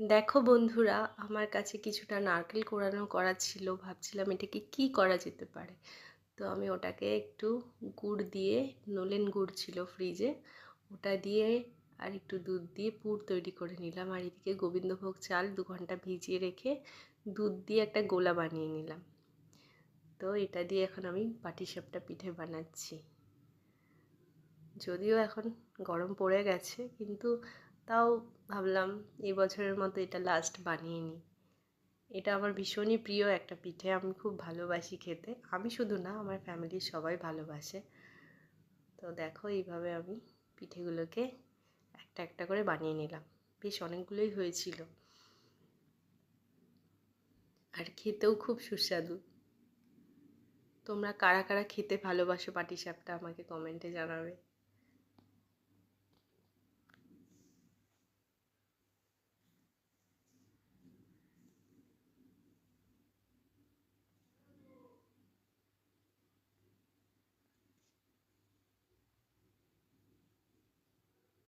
দেখো বন্ধুরা, আমার কাছে কিছুটা নারকেল কোড়ানো করা ছিল। ভাবছিলাম এটাকে কি করা যেতে পারে। তো আমি ওটাকে একটু গুড় দিয়ে, নলেন গুড় ছিল ফ্রিজে, ওটা দিয়ে আর একটু দুধ দিয়ে পুর তৈরি করে নিলাম। আর এদিকে গোবিন্দভোগ চাল 2 ঘন্টা ভিজিয়ে রেখে দুধ দিয়ে একটা গোলা বানিয়ে নিলাম। তো এটা দিয়ে এখন আমি পাটিসাপটা পিঠে বানাচ্ছি। যদিও এখন গরম পড়ে গেছে, কিন্তু তাও ভাবলাম এই বছরের মতো এটা লাস্ট বানিয়ে নিই। এটা আমার ভীষণই প্রিয় একটা পিঠে, আমি খুব ভালোবাসি খেতে। আমি শুধু না, আমার ফ্যামিলির সবাই ভালোবাসে। তো দেখো, এইভাবে আমি পিঠেগুলোকে একটা একটা করে বানিয়ে নিলাম। বেশ অনেকগুলোই হয়েছিল, আর খেতেও খুব সুস্বাদু। তোমরা কারা কারা খেতে ভালোবাসো পাটিসাপটা আমাকে কমেন্টে জানাবে।